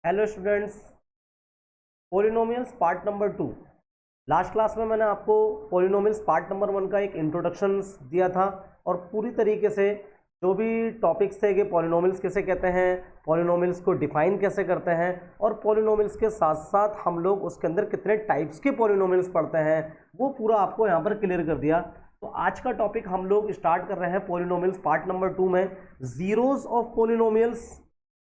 Hello students, polynomials part number 2। Last class में मैंने आपको पॉलिनोमियल्स पार्ट नंबर 1 का एक इंट्रोडक्शन दिया था और पूरी तरीके से जो भी टॉपिक्स थे कि पॉलिनोमियल्स किसे कहते हैं, पॉलिनोमियल्स को डिफाइन कैसे करते हैं और पॉलिनोमियल्स के साथ साथ हम लोग उसके अंदर कितने टाइप्स के पॉलिनोमियल्स पढ़ते हैं, वो पूरा आपको यहाँ पर क्लियर कर दिया। तो आज का टॉपिक हम लोग स्टार्ट कर रहे हैं पॉलिनोमियल्स पार्ट नंबर 2 में, जीरोज ऑफ पॉलिनोमियल्स।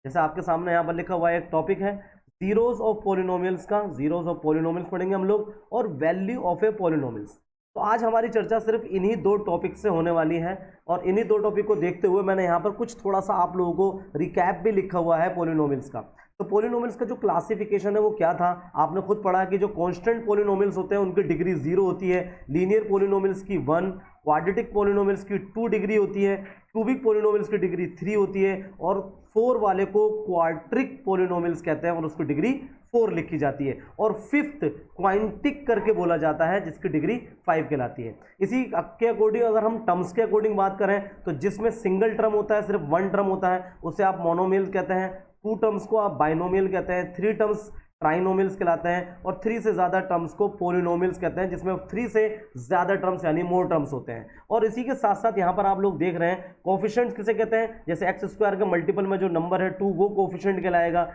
जैसे आपके सामने यहाँ पर लिखा हुआ एक टॉपिक है जीरोज ऑफ पॉलिनोमियल्स का, जीरोज ऑफ पॉलिनोमियल्स पढ़ेंगे हम लोग और वैल्यू ऑफ ए पॉलिनोमियल्स। तो आज हमारी चर्चा सिर्फ इन्हीं दो टॉपिक से होने वाली है और इन्हीं दो टॉपिक को देखते हुए मैंने यहाँ पर कुछ थोड़ा सा आप लोगों को रिकैप भी लिखा हुआ है पॉलिनोमियल्स का। तो पॉलिनोमियल्स का जो क्लासिफिकेशन है वो क्या था, आपने खुद पढ़ा कि जो कांस्टेंट पॉलिनोमियल्स होते हैं उनकी डिग्री 0 होती है, लीनियर पॉलिनोमियल्स की 1, क्वाड्रेटिक पॉलिनोमियल्स की 2 डिग्री होती है, क्यूबिक पॉलिनोमियल्स की डिग्री 3 होती है और 4 वाले को क्वाड्रिक पॉलिनोमियल्स कहते हैं और उसकी डिग्री 4 लिखी जाती है और फिफ्थ क्वांटिक करके बोला जाता है जिसकी डिग्री 5 कहलाती है। इसी के अकॉर्डिंग अगर हम टर्म्स के अकॉर्डिंग बात करें तो जिसमें सिंगल टर्म होता है, सिर्फ 1 टर्म होता है, उसे आप मोनोमियल कहते हैं, 2 टर्म्स को आप बाइनोमियल कहते हैं, 3 टर्म्स ट्राइनोमियल्स कहलाते हैं और 3 से ज़्यादा टर्म्स को पॉलिनोमियल्स कहते हैं जिसमें 3 से ज़्यादा टर्म्स यानी मोर टर्म्स होते हैं। और इसी के साथ साथ यहाँ पर आप लोग देख रहे हैं कोफिशिएंट्स किसे कहते हैं, जैसे एक्स स्क्वायर के मल्टीपल में जो नंबर है 2 वो कोफिशिएंट कहलाएगा,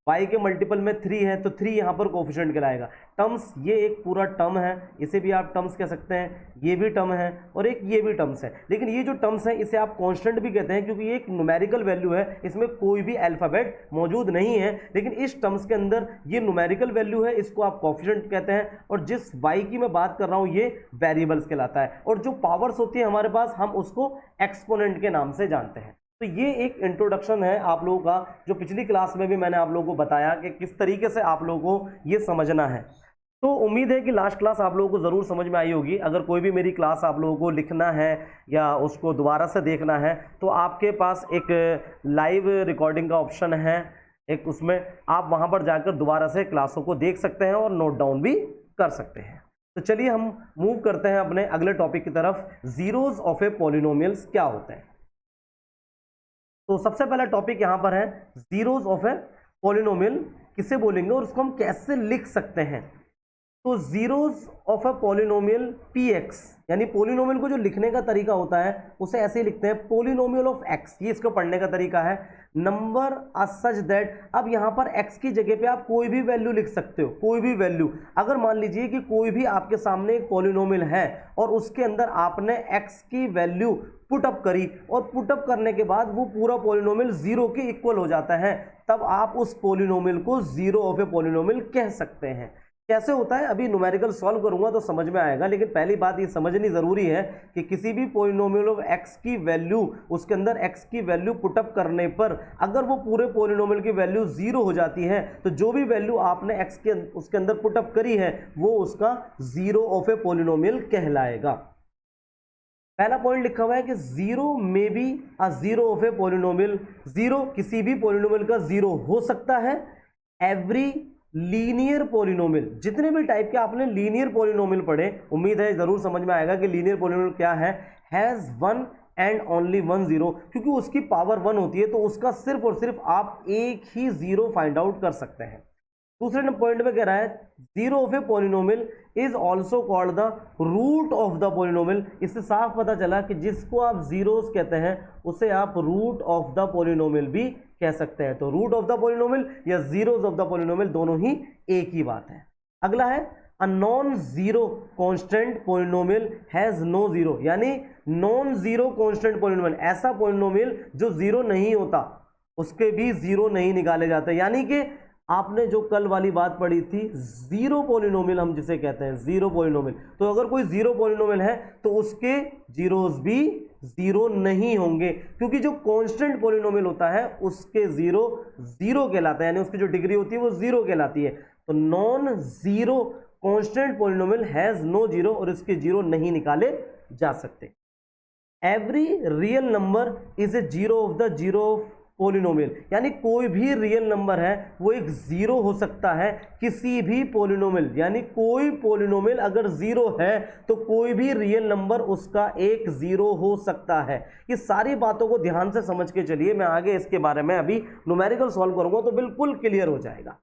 y के मल्टीपल में 3 है तो 3 यहाँ पर कोफिशिएंट कहलाएगा। टर्म्स, ये एक पूरा टर्म है, इसे भी आप टर्म्स कह सकते हैं, ये भी टर्म है और एक ये भी टर्म्स है। लेकिन ये जो टर्म्स है इसे आप कांस्टेंट भी कहते हैं क्योंकि ये एक न्यूमेरिकल वैल्यू है, इसमें कोई भी अल्फाबेट मौजूद नहीं है, लेकिन इस टर्म्स के अंदर ये न्यूमेरिकल वैल्यू है, इसको आप कोफिशिएंट कहते हैं। और जिस y की मैं बात कर रहा हूँ ये वेरिएबल्स कहलाता है और जो पावर्स होती है हमारे पास हम उसको एक्सपोनेंट के नाम से जानते हैं। तो ये एक इंट्रोडक्शन है आप लोगों का, जो पिछली क्लास में भी मैंने आप लोगों को बताया कि किस तरीके से आप लोगों को ये समझना है। तो उम्मीद है कि लास्ट क्लास आप लोगों को ज़रूर समझ में आई होगी। अगर कोई भी मेरी क्लास आप लोगों को लिखना है या उसको दोबारा से देखना है तो आपके पास एक लाइव रिकॉर्डिंग का ऑप्शन है, एक उसमें आप वहाँ पर जाकर दोबारा से क्लासों को देख सकते हैं और नोट डाउन भी कर सकते हैं। तो चलिए हम मूव करते हैं अपने अगले टॉपिक की तरफ, जीरोज ऑफ ए पॉलिनोमियल्स क्या होते हैं। तो सबसे पहला टॉपिक यहां पर है जीरोज ऑफ ए पॉलिनोमियल किसे बोलेंगे और उसको हम कैसे लिख सकते हैं। तो zeros of a polynomial px, यानी पॉलिनोमियल को जो लिखने का तरीका होता है उसे ऐसे ही लिखते हैं पॉलिनोमियल ऑफ x, ये इसको पढ़ने का तरीका है। नंबर सच दैट, अब यहाँ पर x की जगह पे आप कोई भी वैल्यू लिख सकते हो, कोई भी वैल्यू। अगर मान लीजिए कि कोई भी आपके सामने एक पॉलिनोमियल है और उसके अंदर आपने x की वैल्यू पुटअप करी और पुटअप करने के बाद वो पूरा पॉलिनोमियल 0 के इक्वल हो जाता है, तब आप उस पॉलिनोमियल को जीरो ऑफ ए पॉलिनोमियल कह सकते हैं। कैसे होता है अभी न्यूमेरिकल सॉल्व करूंगा तो समझ में आएगा, लेकिन पहली बात ये समझनी जरूरी है कि किसी भी पॉलिनोमियल ऑफ x की वैल्यू, उसके अंदर x की वैल्यू पुटअप करने पर अगर वो पूरे पॉलिनोमियल की वैल्यू 0 हो जाती है तो जो भी वैल्यू आपने x के उसके अंदर पुटअप करी है वो उसका जीरो ऑफ ए पॉलिनोमियल कहलाएगा। पहला पॉइंट लिखा हुआ है कि 0 में be a zero of a polynomial, 0 किसी भी पॉलिनोमियल का 0 हो सकता है। एवरी लीनियर पॉलिनोमियल, जितने भी टाइप के आपने लीनियर पॉलिनोमियल पढ़े, उम्मीद है जरूर समझ में आएगा कि लीनियर पॉलिनोमियल क्या है। हैज 1 एंड ओनली 1 0, क्योंकि उसकी पावर 1 होती है तो उसका सिर्फ और सिर्फ आप एक ही 0 फाइंड आउट कर सकते हैं। दूसरे पॉइंट में कह रहा है zero of a polynomial is also called the root of the polynomial. इससे साफ पता चला कि जिसको आप जीरोस कहते हैं उसे आप रूट ऑफ द पॉलिनोमियल भी कह सकते हैं। तो रूट ऑफ द पॉलिनोमियल या जीरोस ऑफ द पॉलिनोमियल दोनों ही एक ही बात है। अगला है a non zero constant polynomial has no zero, यानी नॉन जीरो कांस्टेंट पॉलिनोमियल, ऐसा पॉलिनोमियल जो 0 नहीं होता उसके भी 0 नहीं निकाले जाते। यानी कि आपने जो कल वाली बात पढ़ी थी जीरो पॉलिनोमियल हम जिसे कहते हैं, जीरो पॉलिनोमियल, तो अगर कोई जीरो पॉलिनोमियल है तो उसके जीरोस भी 0 नहीं होंगे, क्योंकि जो कांस्टेंट पॉलिनोमियल होता है उसके 0 0 कहलाता है, यानी उसकी जो डिग्री होती है वो 0 कहलाती है। तो non zero constant polynomial has no zero और इसके 0 नहीं निकाले जा सकते। Every real number is a zero of the zero of polynomial, यानी कोई भी रियल नंबर है वो एक जीरो हो सकता है किसी भी पोलिनोमियल, यानी कोई पोलिनोमियल अगर जीरो है तो कोई भी रियल नंबर उसका एक जीरो हो सकता है। ये सारी बातों को ध्यान से समझ के चलिए, मैं आगे इसके बारे में अभी न्यूमेरिकल सॉल्व करूंगा तो बिल्कुल क्लियर हो जाएगा।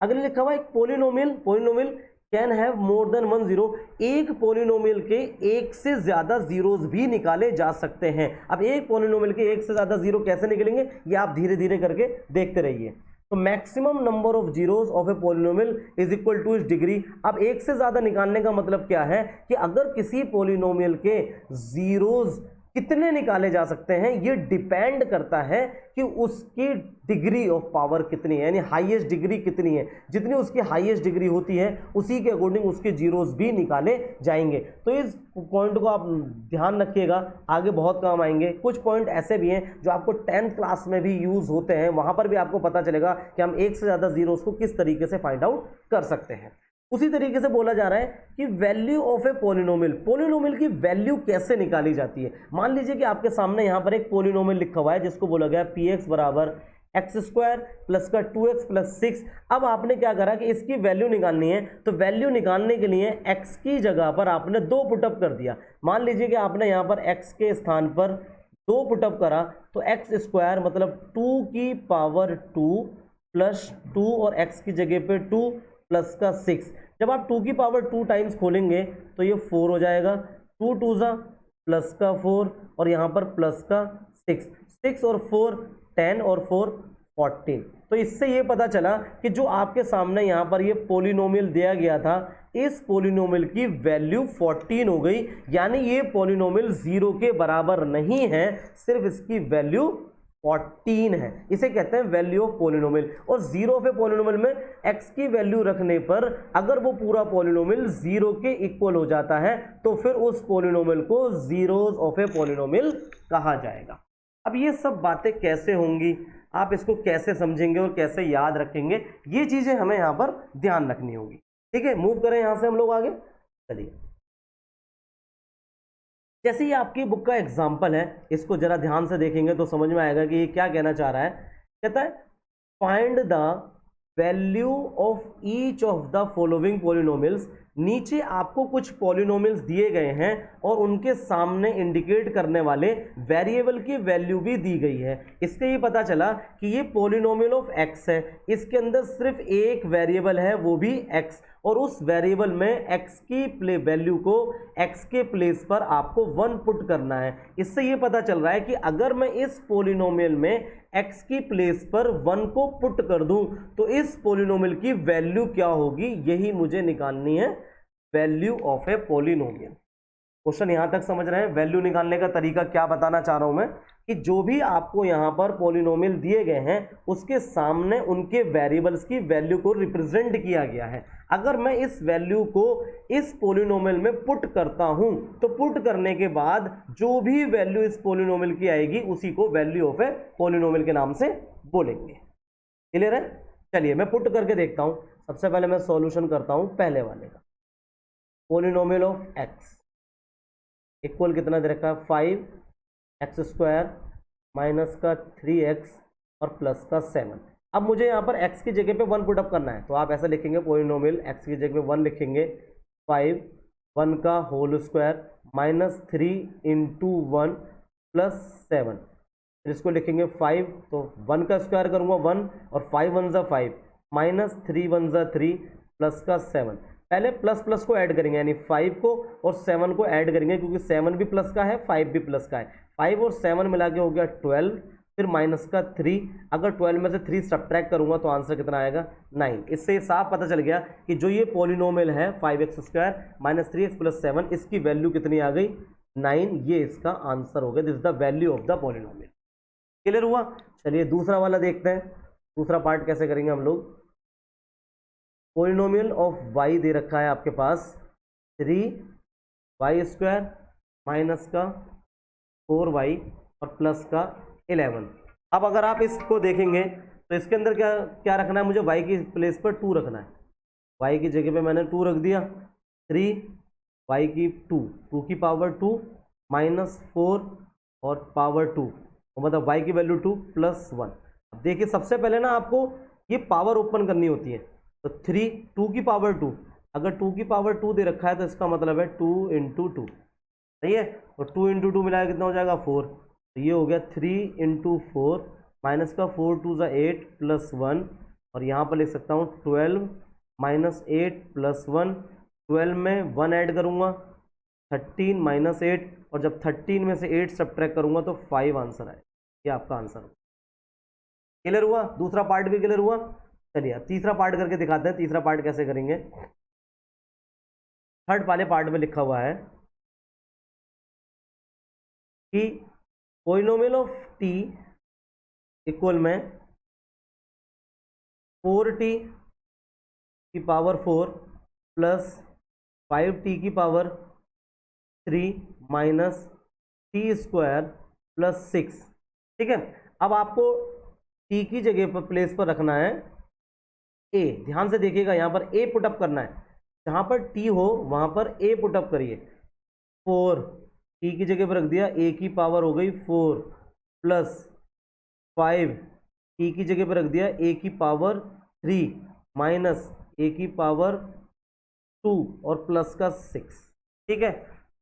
अगले लिखा हुआ एक polynomial can have more than one zero, एक पोलिनोमियल के एक से ज्यादा जीरोस भी निकाले जा सकते हैं। अब एक पोलिनोमियल के एक से ज्यादा जीरो कैसे निकलेंगे ये आप धीरे धीरे करके देखते रहिए। तो maximum number of zeros of a polynomial is equal to its degree. अब एक से ज्यादा निकालने का मतलब क्या है कि अगर किसी पोलिनोमियल के जीरोस कितने निकाले जा सकते हैं ये डिपेंड करता है कि उसकी डिग्री ऑफ पावर कितनी है, यानी हाईएस्ट डिग्री कितनी है। जितनी उसकी हाईएस्ट डिग्री होती है उसी के अकॉर्डिंग उसके जीरोस भी निकाले जाएंगे। तो इस पॉइंट को आप ध्यान रखिएगा, आगे बहुत काम आएंगे। कुछ पॉइंट ऐसे भी हैं जो आपको 10th क्लास में भी यूज होते हैं, वहां पर भी आपको पता चलेगा कि हम एक से ज्यादा जीरोस को किस तरीके से फाइंड आउट कर सकते हैं। उसी तरीके से बोला जा रहा है कि वैल्यू ऑफ ए पोलिनोमियल की वैल्यू कैसे निकाली जाती है। मान लीजिए कि आपके सामने यहां पर एक पोलिनोमियल लिखा हुआ है जिसको बोला गया पी एक्स बराबर एक्स स्क्वायर प्लस का 2x प्लस 6। अब आपने क्या करा कि इसकी वैल्यू निकालनी है, तो वैल्यू निकालने के लिए x की जगह पर आपने 2 पुटअप कर दिया। मान लीजिए कि आपने यहां पर x के स्थान पर 2 पुटअप करा तो एक्स स्क्वायर मतलब 2 की पावर 2 प्लस 2 और x की जगह पे 2 प्लस का 6। जब आप 2 की पावर 2 टाइम्स खोलेंगे तो ये 4 हो जाएगा, 2 2 जा प्लस का 4 और यहाँ पर प्लस का 6, 6 और 4 10 और 4 14। तो इससे ये पता चला कि जो आपके सामने यहाँ पर ये पोलिनोमियल दिया गया था इस पोलिनोमियल की वैल्यू 14 हो गई, यानी ये पोलिनोमियल 0 के बराबर नहीं है, सिर्फ इसकी वैल्यू 14 है। इसे कहते हैं वैल्यू ऑफ पोलिनोमियल। और जीरो ऑफ ए पोलिनोमियल में x की वैल्यू रखने पर अगर वो पूरा पोलिनोमियल 0 के इक्वल हो जाता है तो फिर उस पोलिनोमियल को जीरोस ऑफ ए पोलिनोमियल कहा जाएगा। अब ये सब बातें कैसे होंगी, आप इसको कैसे समझेंगे और कैसे याद रखेंगे, ये चीजें हमें यहां पर ध्यान रखनी होगी। ठीक है, मूव करें यहां से हम लोग आगे। चलिए, जैसे ये आपकी बुक का एग्जाम्पल है, इसको जरा ध्यान से देखेंगे तो समझ में आएगा कि ये क्या कहना चाह रहा है। कहता है find the value of each of the following polynomials. नीचे आपको कुछ पॉलिनोमियल्स दिए गए हैं और उनके सामने इंडिकेट करने वाले वेरिएबल की वैल्यू भी दी गई है। इससे ये पता चला कि ये पॉलिनोमियल ऑफ x है, इसके अंदर सिर्फ एक वेरिएबल है वो भी x, और उस वेरिएबल में x की वैल्यू को x के प्लेस पर आपको 1 पुट करना है। इससे ये पता चल रहा है कि अगर मैं इस पॉलिनोमियल में x की प्लेस पर 1 को पुट कर दूं तो इस पॉलिनोमियल की वैल्यू क्या होगी, यही मुझे निकालनी है, value of a polynomial. Question यहां तक समझ रहे हैं? वैल्यू निकालने का तरीका क्या बताना चाह रहा हूं मैं कि जो भी आपको यहां पर पॉलिनोमियल दिए गए हैं उसके सामने उनके वेरिएबल्स की वैल्यू को रिप्रेजेंट किया गया है। अगर मैं इस वैल्यू को इस पॉलिनोमियल में पुट करता हूं तो पुट करने के बाद जो भी वैल्यू इस पॉलिनोमियल की आएगी उसी को वैल्यू ऑफ ए पॉलिनोमियल के नाम से बोलेंगे। क्लियर है? चलिए मैं पुट करके देखता हूं। सबसे पहले मैं सॉल्यूशन करता हूं पहले वाले का। पॉलिनोमियल ऑफ x इक्वल कितना दे रखा है, 5x स्क्वायर माइनस का 3x और प्लस का 7। अब मुझे यहाँ पर x की जगह पे 1 पुट अप करना है, तो आप ऐसा लिखेंगे पॉलिनोमियल x की जगह पे 1 लिखेंगे, 5 1 का whole square minus 3 into 1 plus 7। फिर इसको लिखेंगे 5, तो 1 का स्क्वायर करूँगा 1 और 5 1 ज़ा 5 माइनस 3 1 ज़ा 3 प्लस का 7। पहले प्लस प्लस को ऐड करेंगे, यानी 5 को और 7 को ऐड करेंगे क्योंकि 7 भी प्लस का है 5 भी प्लस का है। 5 और 7 मिला के हो गया 12, फिर माइनस का 3। अगर 12 में से 3 सब्ट्रैक्ट करूंगा तो आंसर कितना आएगा, 9। इससे साफ पता चल गया कि जो ये पॉलिनोमियल है 5x square minus 3x plus 7, इसकी वैल्यू कितनी आ गई, 9। ये इसका आंसर हो गया, this is the value of the polynomial. Clear हुआ? चलिए दूसरा वाला देखते हैं। दूसरा पार्ट कैसे करेंगे हम लोग। पॉलिनोमियल ऑफ y दे रखा है आपके पास 3y स्क्वायर माइनस का 4y और प्लस का 11। अब अगर आप इसको देखेंगे तो इसके अंदर क्या क्या रखना है, मुझे y की प्लेस पर 2 रखना है। y की जगह पे मैंने 2 रख दिया, 3y की 2 की पावर 2 माइनस 4 और पावर 2 तो मतलब y की वैल्यू 2 प्लस 1। अब देखिए सबसे पहले ना आपको ये पावर ओपन करनी होती है, तो 3 2 की पावर 2, अगर 2 की पावर 2 दे रखा है तो इसका मतलब है 2 इंटू 2, सही है। और 2 इंटू 2 मिलाया कितना हो जाएगा 4, तो ये हो गया 3 इंटू 4 माइनस का 4 टू ज़ा 8 प्लस 1, और यहाँ पर लिख सकता हूँ 12 माइनस 8 प्लस 1, 12 में 1 ऐड करूँगा 13 माइनस 8, और जब 13 में से 8 सब्ट्रैक्ट करूँगा तो 5 आंसर आए। ये आपका आंसर हो। क्लियर हुआ? दूसरा पार्ट भी क्लियर हुआ? चलिए अब तीसरा पार्ट करके दिखाते हैं। तीसरा पार्ट कैसे करेंगे? थर्ड वाले पार्ट में लिखा हुआ है कि पोलिनोमियल ऑफ टी इक्वल में 4t की पावर 4 प्लस 5t की power 3 minus T square plus 6। ठीक है, अब आपको टी की जगह पर प्लेस पर रखना है ए। ध्यान से देखिएगा, यहाँ पर ए पुटअप करना है, जहाँ पर टी हो वहाँ पर ए पुटअप करिए। 4 टी की जगह पर रख दिया, ए की पावर हो गई 4 प्लस 5 टी की जगह पर रख दिया, ए की पावर 3 माइनस ए की पावर 2 और प्लस का 6। ठीक है,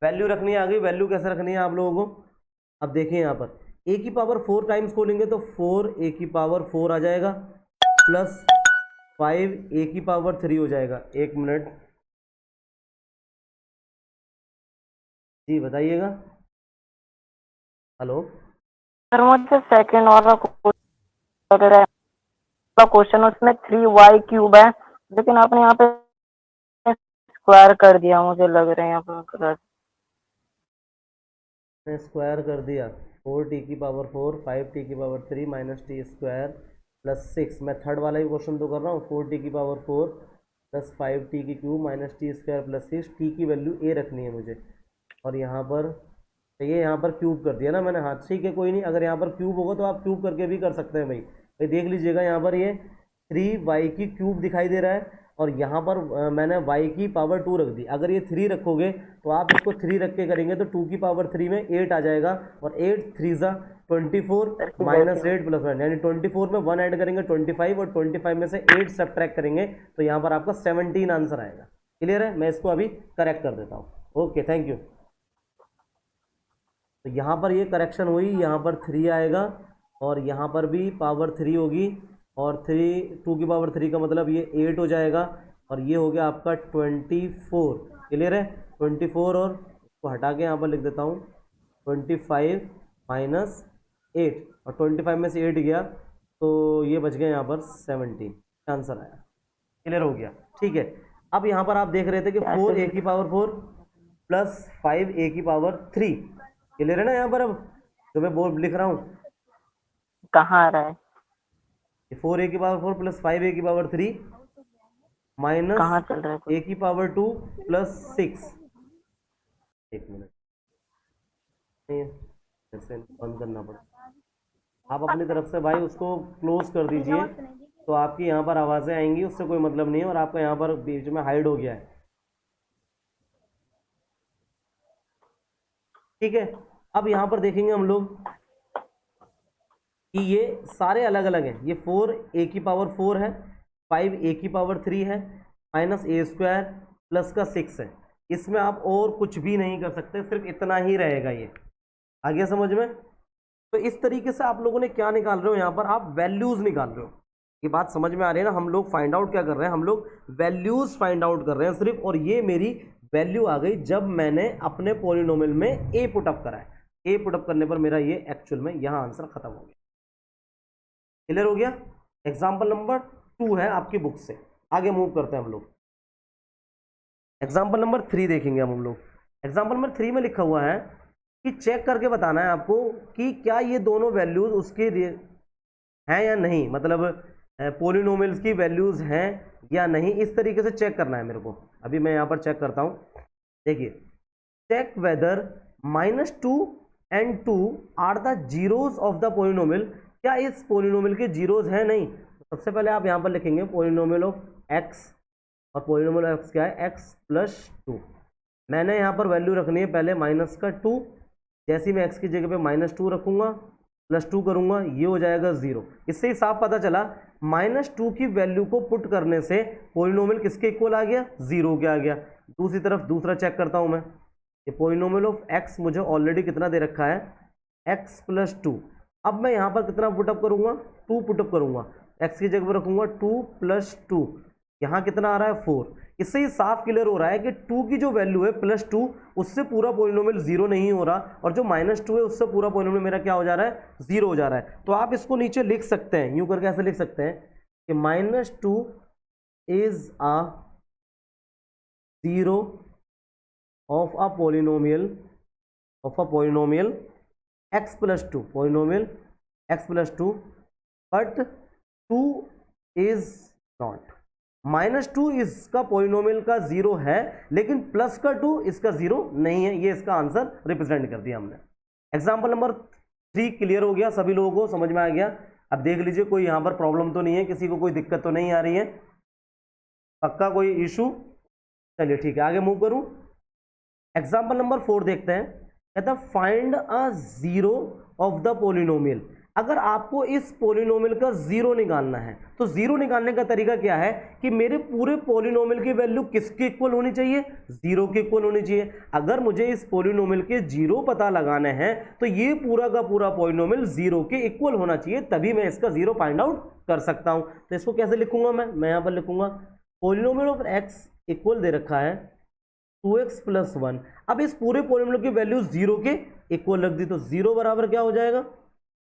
वैल्यू रखनी है। आ गई वैल्यू? कैसे रखनी है आप लोगों को? अब देखिए यहाँ पर ए की पावर 4 टाइम्स खोलेंगे तो 4 ए की पावर 4 आ जाएगा प्लस 5 ए की पावर 3 हो जाएगा। एक मिनट जी बताइएगा। हेलो सर, मुझे सेकंड वाला क्वेश्चन उसमें 3y³ है, लेकिन आपने यहाँ पे स्क्वायर कर दिया, मुझे लग रहा है यहाँ पर ने स्क्वायर कर दिया। 4t की पावर 4 5t की power 3 minus T square plus 6। मैं थर्ड वाला ही क्वेश्चन तो कर रहा हूँ। 4t की पावर 4 प्लस 5t की cube minus T square plus 6। T की वैल्यू ए रखनी है मुझे, और यहाँ पर ये यहाँ पर क्यूब कर दिया ना मैंने। हाँ ठीक है, कोई नहीं, अगर यहाँ पर क्यूब होगा तो आप क्यूब करके भी कर सकते हैं भाई। भाई देख लीजिएगा, यहाँ पर ये 3y की क्यूब दिखाई दे रहा है, और यहाँ पर मैंने y की पावर 2 रख दी। अगर ये 3 रखोगे तो आप इसको 3 रख के करेंगे तो 2 की पावर 3 में 8 आ जाएगा, और 8 3 ज़ा 24 माइनस 8 प्लस 1, यानी 24 में 1 ऐड करेंगे 25, और 25 में से 8 सब्ट्रैक्ट करेंगे तो यहाँ पर आपका 17 आंसर आएगा। क्लियर है? मैं इसको अभी करेक्ट कर देता हूँ। Okay, thank you. तो यहाँ पर ये करेक्शन हुई, यहाँ पर 3 आएगा, और यहाँ पर भी पावर 3 होगी, और 2 की पावर 3 का मतलब ये 8 हो जाएगा, और ये हो गया आपका 24। क्लियर है? 24, और इसको हटा के यहाँ पर लिख देता हूँ 25 माइनस 8, और 25 में से 8 गया तो ये बच गया यहाँ पर 17। आंसर आया। क्लियर हो गया? ठीक है, अब यहाँ पर आप देख रहे थे कि 4 ए की पावर 4 प्लस 5 ए की पावर 3। क्लियर है ना? यहाँ पर अब जो मैं बोर्ड लिख रहा हूँ, कहाँ आ रहा है? 4 ए की पावर 4 प्लस 5 ए की पावर 3 माइनस कहाँ चल रहा है? ए की पावर 2 प्लस 6। एक मिनट, जैसे बंद करना पड़ा। आप अपनी तरफ से भाई उसको क्लोज कर दीजिए, तो आपकी यहाँ पर आवाज़ें आएंगी, उससे कोई मतलब नहीं है, और आपका यहाँ पर बीच में हाइड हो गया है। ठीक है, अब यहाँ पर देखेंगे हम लोग कि ये सारे अलग अलग हैं। ये 4 ए की पावर 4 है, 5 ए की पावर 3 है, माइनस ए स्क्वायर प्लस का 6 है। इसमें आप और कुछ भी नहीं कर सकते, सिर्फ इतना ही रहेगा। ये आ गया समझ में? तो इस तरीके से आप लोगों ने क्या निकाल रहे हो, यहाँ पर आप वैल्यूज निकाल रहे हो। ये बात समझ में आ रही है ना? हम लोग फाइंड आउट क्या कर रहे हैं? हम लोग वैल्यूज फाइंड आउट कर रहे हैं सिर्फ, और ये मेरी वैल्यू आ गई जब मैंने अपने पॉलिनोमियल में ए पुटअप करा है। ए पुटअप करने पर मेरा ये एक्चुअल में यहाँ आंसर खत्म हो गया। क्लियर हो गया? एग्जाम्पल नंबर 2 है आपकी बुक से। आगे मूव करते हैं हम लोग। एग्जाम्पल नंबर 3 देखेंगे हम लोग। एग्जाम्पल नंबर 3 में लिखा हुआ है कि चेक करके बताना है आपको कि क्या ये दोनों वैल्यूज उसके हैं या नहीं, मतलब पोलिनोमियल्स की वैल्यूज हैं या नहीं, इस तरीके से चेक करना है मेरे को। अभी मैं यहाँ पर चेक करता हूँ। देखिए, check whether -2 and 2 are the zeros of the polynomial. क्या इस पोलिनोमियल के जीरोज हैं? नहीं। तो सबसे पहले आप यहाँ पर लिखेंगे पोलिनोमियल ऑफ एक्स, और पोलिनोमियल ऑफ एक्स क्या है? X plus 2। मैंने यहाँ पर वैल्यू रखनी है पहले -2। जैसे ही मैं एक्स की जगह पे -2 रखूँगा +2 करूंगा, ये हो जाएगा 0। इससे ही साफ पता चला -2 की वैल्यू को पुट करने से पॉलिनोमियल किसके इक्वल आ गया, 0 के आ गया। दूसरी तरफ दूसरा चेक करता हूं मैं, ये पॉलिनोमियल ऑफ x मुझे ऑलरेडी कितना दे रखा है, x + 2। अब मैं यहाँ पर कितना पुटअप करूंगा, 2 पुटअप करूंगा, x की जगह पर रखूंगा 2 + 2, यहाँ कितना आ रहा है 4। इससे ही साफ क्लियर हो रहा है कि 2 की जो वैल्यू है +2, उससे पूरा पॉलिनोमियल 0 नहीं हो रहा, और जो -2 है उससे पूरा पॉलिनोमियल मेरा क्या हो जा रहा है, 0 हो जा रहा है। तो आप इसको नीचे लिख सकते हैं, यूं करके ऐसे लिख सकते हैं कि -2 is a 0 of a polynomial x + 2, polynomial x + 2, but 2 is not। -2 इसका पॉलिनोमियल का 0 है, लेकिन प्लस का 2 इसका 0 नहीं है। ये इसका आंसर रिप्रेजेंट कर दिया हमने। एग्जाम्पल नंबर 3 क्लियर हो गया, सभी लोगों को समझ में आ गया। अब देख लीजिए कोई यहाँ पर प्रॉब्लम तो नहीं है, किसी को कोई दिक्कत तो नहीं आ रही है, पक्का कोई इशू। चलिए ठीक है, आगे मूव करूं। एग्जाम्पल नंबर 4 देखते हैं। कहता है find a 0 of the polynomial. अगर आपको इस पॉलिनोमियल का 0 निकालना है, तो 0 निकालने का तरीका क्या है कि मेरे पूरे पॉलिनोमियल की वैल्यू किसके इक्वल होनी चाहिए, 0 के इक्वल होनी चाहिए। अगर मुझे इस पॉलिनोमियल के 0 पता लगाने हैं, तो ये पूरा का पूरा पॉलिनोमियल 0 के इक्वल होना चाहिए, तभी मैं इसका 0 फाइंड आउट कर सकता हूं। तो इसको कैसे लिखूंगा मैं यहाँ पर लिखूंगा पॉलिनोमियल ऑफ x इक्वल दे रखा है 2x + 1। अब इस पूरे पॉलिनोमियल की वैल्यू 0 के इक्वल रख दी, तो 0 बराबर क्या हो जाएगा,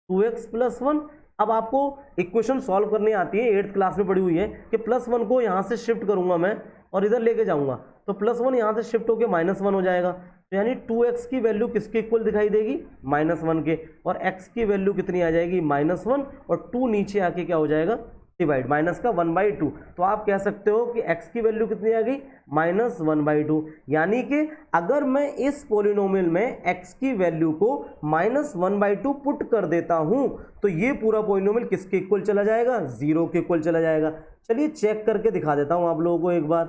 2x + 1। अब आपको इक्वेशन सॉल्व करनी आती है, 8th क्लास में पढ़ी हुई है कि +1 को यहाँ से शिफ्ट करूंगा मैं और इधर लेके जाऊंगा, तो +1 यहाँ से शिफ्ट होकर -1 हो जाएगा। तो यानी 2x की वैल्यू किसके इक्वल दिखाई देगी, -1 के, और x की वैल्यू कितनी आ जाएगी, -1, और 2 नीचे आके क्या हो जाएगा, डिवाइड, माइनस का 1/2। तो आप कह सकते हो कि x की वैल्यू कितनी आ गई, -1/2। यानी कि अगर मैं इस पॉलिनोमियल में x की वैल्यू को -1/2 पुट कर देता हूं, तो ये पूरा पॉलिनोमियल किसके इक्वल चला जाएगा, 0 के इक्वल चला जाएगा। चलिए चेक करके दिखा देता हूं आप लोगों को एक बार।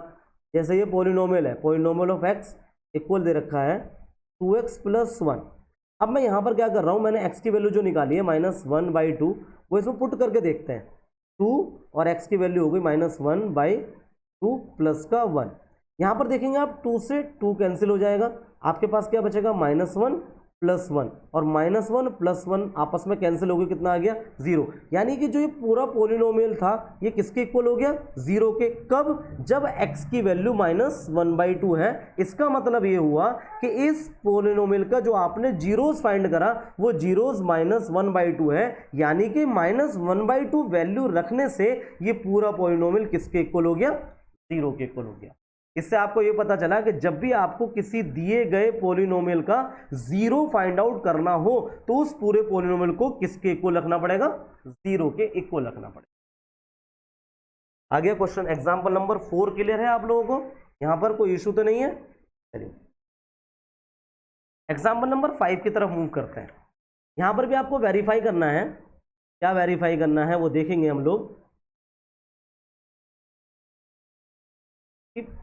जैसे ये पॉलिनोमियल है, पॉलिनोमियल ऑफ x इक्वल दे रखा है 2x + 1। अब मैं यहां पर क्या कर रहा हूं, मैंने x की वैल्यू जो निकाली है -1/2, वो इसमें पुट करके देखते हैं। 2 और x की वैल्यू हो गई -1/2 प्लस का 1। यहाँ पर देखेंगे आप 2 से 2 कैंसिल हो जाएगा, आपके पास क्या बचेगा, -1 + 1, और -1 + 1 आपस में कैंसिल हो गया, कितना आ गया, 0। यानी कि जो ये पूरा पॉलिनोमियल था ये किसके इक्वल हो गया, 0 के। कब, जब x की वैल्यू -1/2 है। इसका मतलब ये हुआ कि इस पॉलिनोमियल का जो आपने जीरोस फाइंड करा वो जीरोस -1/2 है, यानी कि -1/2 वैल्यू रखने से ये पूरा पॉलिनोमियल किसके इक्वल हो गया, 0 के इक्वल हो गया। इससे आपको यह पता चला कि जब भी आपको किसी दिए गए पॉलिनोमियल का 0 फाइंड आउट करना हो, तो उस पूरे पॉलिनोमियल को किसके इक्वल रखना पड़ेगा, 0 के इक्वल रखना पड़ेगा। आ गया क्वेश्चन। एग्जांपल नंबर 4 क्लियर है आप लोगों को, यहां पर कोई इशू तो नहीं है। चलिए एग्जांपल नंबर 5 की तरफ मूव करते हैं। यहां पर भी आपको वेरीफाई करना है, क्या वेरीफाई करना है वो देखेंगे हम लोग।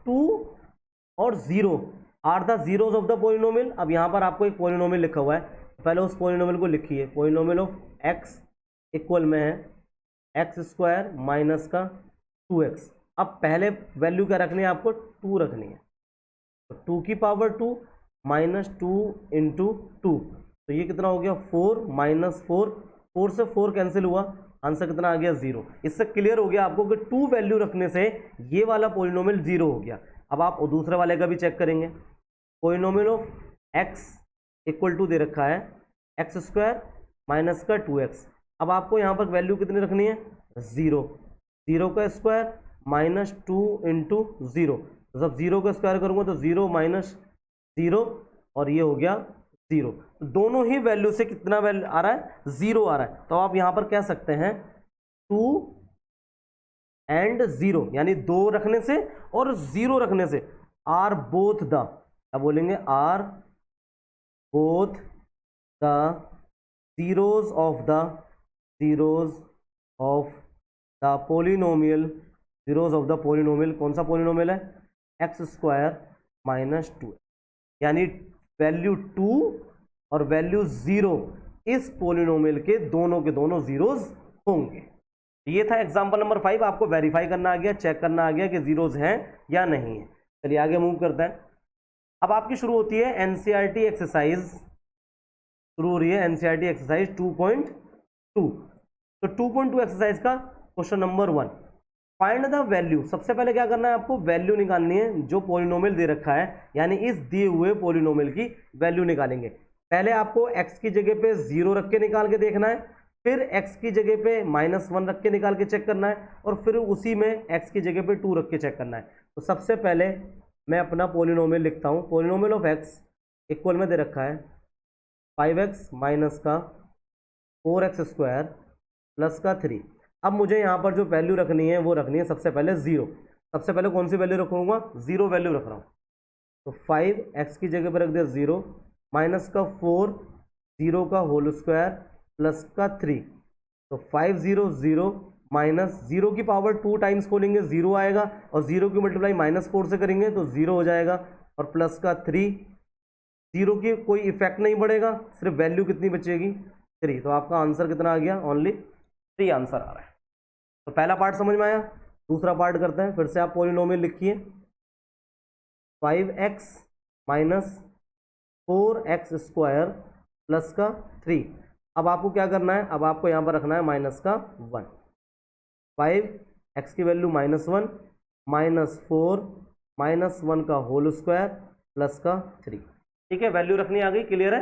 2 और 0 are the zeros of the polynomial. अब यहां पर आपको एक पॉलिनोमियल लिखा हुआ है, पहले उस पॉलिनोमियल को लिखिए। पॉलिनोमियल ऑफ x इक्वल में है x² - 2x। अब पहले वैल्यू क्या रखनी है आपको, 2 रखनी है, तो 2 की पावर 2 -2 × 2, तो ये कितना हो गया, 4 -4, 4 से 4 कैंसिल हुआ, आंसर कितना आ गया, 0। इससे क्लियर हो गया आपको कि 2 वैल्यू रखने से ये वाला पॉलिनोमियल 0 हो गया। अब आप दूसरे वाले का भी चेक करेंगे। पॉलिनोमियल ऑफ x = दे रखा है x² - 2x। अब आपको यहाँ पर वैल्यू कितनी रखनी है, 0, 0 का स्क्वायर -2 × 0, जब 0 का स्क्वायर करूँगा तो 0 - 0, और ये हो गया 0। तो दोनों ही वैल्यू से कितना वैल्यू आ रहा है, 0 आ रहा है। तो आप यहां पर कह सकते हैं 2 और 0, यानी 2 रखने से और 0 रखने से आर बोथ द, क्या बोलेंगे, are both the zeros of the polynomial. Zeros of the polynomial कौन सा पॉलिनोमियल है, x² - 2, यानी वैल्यू 2 और वैल्यू 0 इस पोलिनोमियल के दोनों जीरोज होंगे। ये था एग्जांपल नंबर 5। आपको वेरीफाई करना आ गया, चेक करना आ गया कि जीरोज हैं या नहीं है। चलिए आगे मूव करते हैं। अब आपकी शुरू होती है एनसीईआरटी एक्सरसाइज, शुरू हो रही है एनसीईआरटी एक्सरसाइज 2.2। तो 2.2 एक्सरसाइज का question number 1, find the value. सबसे पहले क्या करना है, आपको वैल्यू निकालनी है जो पोलिनोमियल दे रखा है, यानी इस दिए हुए पोलिनोमियल की वैल्यू निकालेंगे। पहले आपको x की जगह पे 0 रख के निकाल के देखना है, फिर x की जगह पे -1 रख के निकाल के चेक करना है, और फिर उसी में x की जगह पे 2 रख के चेक करना है। तो सबसे पहले मैं अपना पोलिनोमियल लिखता हूँ। पोलिनोमियल ऑफ x इक्वल में दे रखा है 5x माइनस का 4x² प्लस का 3। अब मुझे यहाँ पर जो वैल्यू रखनी है वो रखनी है सबसे पहले 0। सबसे पहले कौन सी वैल्यू रखूँगा, 0 वैल्यू रख रहा हूँ। तो 5x की जगह पर रख दिया 0, माइनस का 4, 0 का होल स्क्वायर प्लस का 3। तो 5 0 0 माइनस 0 की पावर 2 टाइम्स खोलेंगे 0 आएगा, और 0 की मल्टीप्लाई -4 से करेंगे तो 0 हो जाएगा, और प्लस का 3। 0 की कोई इफेक्ट नहीं पड़ेगा, सिर्फ वैल्यू कितनी बचेगी 3। तो आपका आंसर कितना आ गया, ओनली 3 आंसर आ रहा है। तो पहला पार्ट समझ में आया। दूसरा पार्ट करते हैं। फिर से आप पोलिनोमियल लिखिए 5x माइनस 4x² प्लस का 3। अब आपको क्या करना है, अब आपको यहाँ पर रखना है माइनस का 1। 5x की वैल्यू -1 माइनस 4 -1 का होल स्क्वायर प्लस का 3। ठीक है, वैल्यू रखनी आ गई, क्लियर है।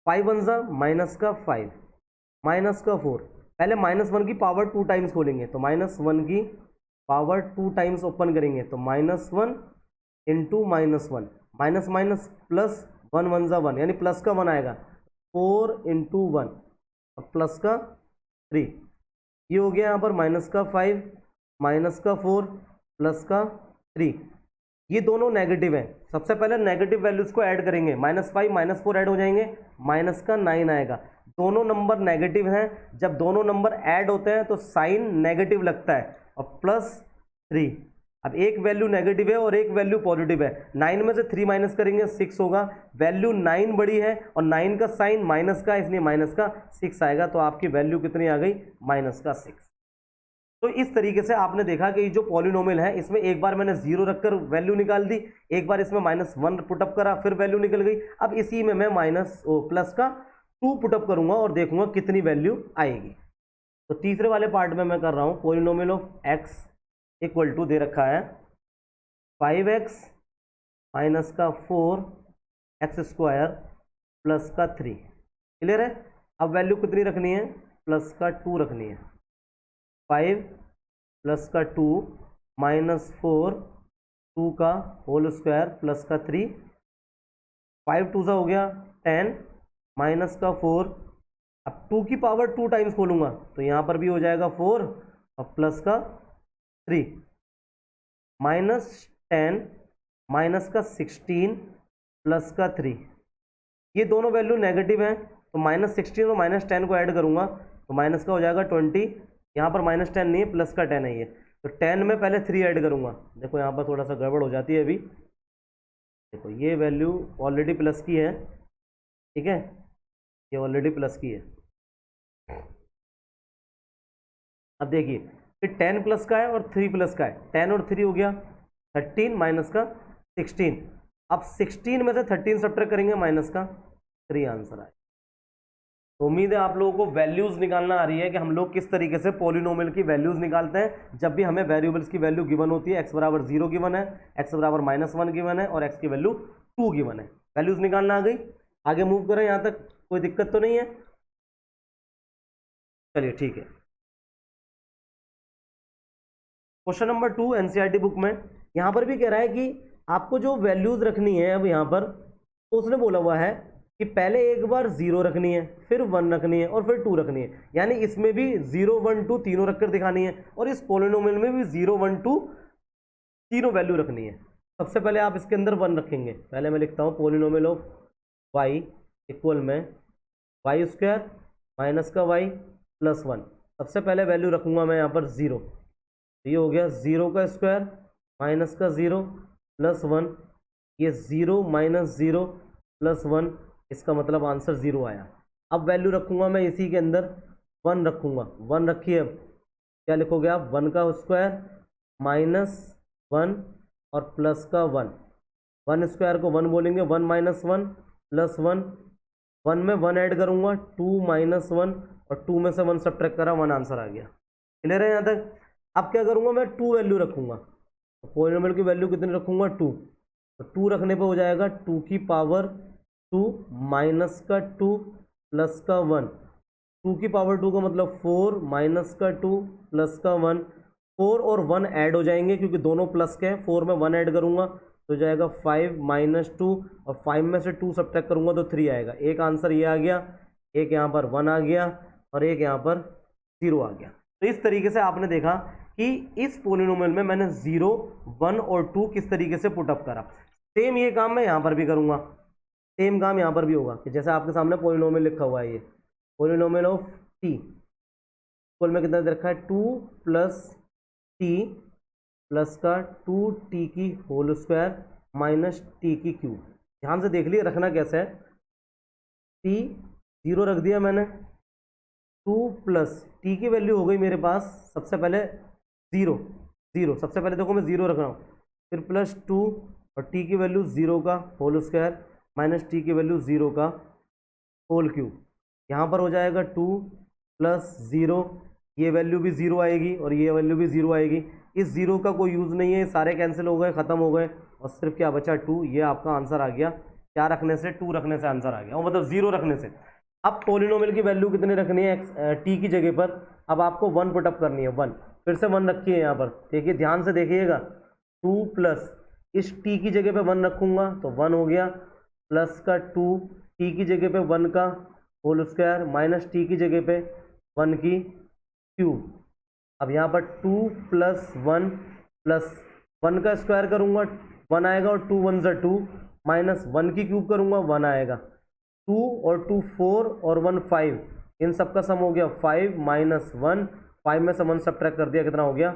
5 1 जा माइनस का 5 माइनस का 4। पहले -1 की पावर 2 टाइम्स खोलेंगे, तो -1 की पावर 2 टाइम्स ओपन करेंगे, तो -1 इंटू -1, माइनस माइनस प्लस 1 1 जा 1, यानी प्लस का 1 आएगा। 4 इंटू 1 और प्लस का 3। ये हो गया यहाँ पर माइनस का 5 माइनस का 4 प्लस का 3। ये दोनों नेगेटिव हैं। सबसे पहले नेगेटिव वैल्यूज को ऐड करेंगे, -5 -4 ऐड हो जाएंगे, माइनस का 9 आएगा। दोनों नंबर नेगेटिव हैं, जब दोनों नंबर ऐड होते हैं तो साइन नेगेटिव लगता है, और +3। अब एक वैल्यू नेगेटिव है और एक वैल्यू पॉजिटिव है, 9 में से 3 माइनस करेंगे 6 होगा। वैल्यू 9 बड़ी है और 9 का साइन माइनस का, इसलिए माइनस का 6 आएगा। तो आपकी वैल्यू कितनी आ गई, -6। तो इस तरीके से आपने देखा कि जो पॉलिनोमियल है इसमें एक बार मैंने 0 रखकर वैल्यू निकाल दी, एक बार इसमें -1 पुटअप करा, फिर वैल्यू निकल गई। अब इसी में मैं प्लस का 2 पुटअप करूंगा और देखूंगा कितनी वैल्यू आएगी। तो तीसरे वाले पार्ट में मैं कर रहा हूं, polynomial of x equal to दे रखा है 5x माइनस का 4x² प्लस का 3। क्लियर है। अब वैल्यू कितनी रखनी है, प्लस का 2 रखनी है। 5 प्लस का 2 माइनस 4 2 का होल स्क्वायर प्लस का 3। 5 2 सा हो गया 10 माइनस का 4। अब 2 की पावर 2 टाइम्स खोलूंगा तो यहाँ पर भी हो जाएगा 4 और प्लस का 3। -10 माइनस का 16 प्लस का 3। ये दोनों वैल्यू नेगेटिव हैं, तो -16 और -10 को ऐड करूंगा तो माइनस का हो जाएगा 20। यहाँ पर -10 नहीं है, प्लस का 10 है ये, तो 10 में पहले 3 ऐड करूंगा। देखो यहाँ पर थोड़ा सा गड़बड़ हो जाती है अभी। देखो ये वैल्यू ऑलरेडी प्लस की है, ठीक है, ये ऑलरेडी प्लस की है। अब देखिए फिर 10 प्लस का है और 3 प्लस का है, 10 और 3 हो गया 13 माइनस का 16। अब 16 में से 13 सब्ट्रैक्ट करेंगे, माइनस का 3 आंसर आए। तो उम्मीद है आप लोगों को वैल्यूज निकालना आ रही है कि हम लोग किस तरीके से पॉलिनोमियल की वैल्यूज निकालते हैं जब भी हमें वेरिएबल्स की वैल्यू गिवन होती है। x बराबर 0 गिवन है, x बराबर -1 गिवन है और x की वैल्यू 2 गिवन है। वैल्यूज निकालना आ गई। आगे मूव करें, यहाँ तक कोई दिक्कत तो नहीं है। चलिए ठीक है। क्वेश्चन नंबर 2 एनसीईआरटी बुक में यहाँ पर भी कह रहा है कि आपको जो वैल्यूज रखनी है, अब यहाँ पर तो उसने बोला हुआ है कि पहले एक बार 0 रखनी है, फिर 1 रखनी है और फिर 2 रखनी है, यानी इसमें भी 0 1 2 तीनों रखकर दिखानी है, और इस पॉलिनोमियल में भी 0 1 2 तीनों वैल्यू रखनी है। सबसे पहले आप इसके अंदर 1 रखेंगे। पहले मैं लिखता हूँ पॉलिनोमियल ऑफ y इक्वल में y² माइनस का y प्लस 1। सबसे पहले वैल्यू रखूँगा मैं यहाँ पर 0, ये हो गया 0 का स्क्वायर माइनस का 0 प्लस 1, ये 0 माइनस 0 प्लस 1, इसका मतलब आंसर 0 आया। अब वैल्यू रखूंगा मैं इसी के अंदर, 1 रखूंगा। 1 रखिए, अब क्या लिखोगे आप, 1 का स्क्वायर माइनस 1 और प्लस का 1। 1 स्क्वायर को 1 बोलेंगे, 1 माइनस 1 प्लस 1। 1 में 1 ऐड करूंगा, 2 माइनस 1 और 2 में से 1 सब्ट्रैक्ट करा, 1 आंसर आ गया। क्लियर है यहाँ तक? अब क्या करूंगा मैं, 2 वैल्यू रखूंगा। पॉलिनोमियल की वैल्यू कितनी रखूंगा, 2। तो 2 रखने पे हो जाएगा 2 की पावर 2 माइनस का 2 प्लस का 1। 2 की पावर 2 का मतलब 4 माइनस का 2 प्लस का 1। 4 और 1 ऐड हो जाएंगे क्योंकि दोनों प्लस के हैं। 4 में 1 ऐड करूंगा तो जाएगा 5 माइनस 2 और 5 में से 2 सब्ट्रैक्ट करूंगा तो 3 आएगा। एक आंसर ये आ गया, एक यहाँ पर 1 आ गया और एक यहाँ पर 0 आ गया। तो इस तरीके से आपने देखा कि इस पॉलिनोमियल में मैंने 0, 1 और 2 किस तरीके से पुटअप करा। सेम ये काम मैं यहाँ पर भी करूँगा, सेम काम यहाँ पर भी होगा कि जैसे आपके सामने पॉलिनोमियल लिखा हुआ है, ये पॉलिनोमियल ऑफ टी, कुल में कितना दे रखा है, 2 प्लस टी प्लस का 2t की होल स्क्वायर माइनस टी की क्यूब। ध्यान से देख लिए रखना कैसे है, टी 0 रख दिया मैंने, 2 प्लस टी की वैल्यू हो गई मेरे पास सबसे पहले 0, सबसे पहले देखो मैं 0 रख रहा हूँ, फिर प्लस 2 और टी की वैल्यू 0 का होल स्क्वायर माइनस टी की वैल्यू 0 का होल क्यूब। यहाँ पर हो जाएगा 2 प्लस 0, ये वैल्यू भी 0 आएगी और ये वैल्यू भी 0 आएगी। इस 0 का कोई यूज़ नहीं है, सारे कैंसिल हो गए, ख़त्म हो गए और सिर्फ क्या बचा 2। ये आपका आंसर आ गया। क्या रखने से, 2 रखने से आंसर आ गया, और मतलब 0 रखने से। अब पॉलिनोमियल की वैल्यू कितनी रखनी है, टी की जगह पर अब आपको 1 पुटअप करनी है, 1। फिर से 1 रखिए यहाँ पर, देखिए ध्यान से देखिएगा, 2 प्लस इस टी की जगह पे 1 रखूँगा तो 1 हो गया, प्लस का 2 टी की जगह पे 1 का होल स्क्वायर माइनस टी की जगह पे 1 की क्यूब। अब यहाँ पर 2 प्लस 1 प्लस 1 का स्क्वायर करूँगा 1 आएगा और 2 1 2 माइनस 1 की क्यूब करूँगा 1 आएगा। 2 और 2 4 और 1 5, इन सब का सम हो गया 5 माइनस 1, 5 में से 1 सब्ट्रैक्ट कर दिया, कितना हो गया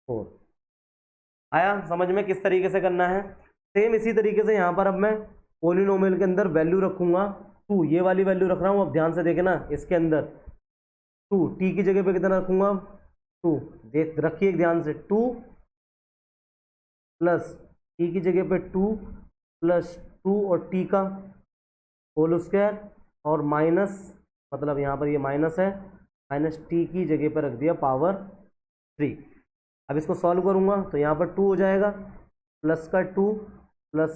4। आया समझ में किस तरीके से करना है? सेम इसी तरीके से यहाँ पर अब मैं पॉलिनोमियल के अंदर वैल्यू रखूँगा 2, ये वाली वैल्यू रख रहा हूँ। अब ध्यान से देखना, इसके अंदर 2 टी की जगह पे कितना रखूँगा 2, देख रखिए ध्यान से, 2 प्लस टी की जगह पे 2 प्लस 2 और टी का होल स्क्वायर और माइनस, मतलब यहाँ पर ये माइनस है, माइनस टी की जगह पर रख दिया पावर 3। अब इसको सॉल्व करूँगा तो यहाँ पर 2 हो जाएगा, प्लस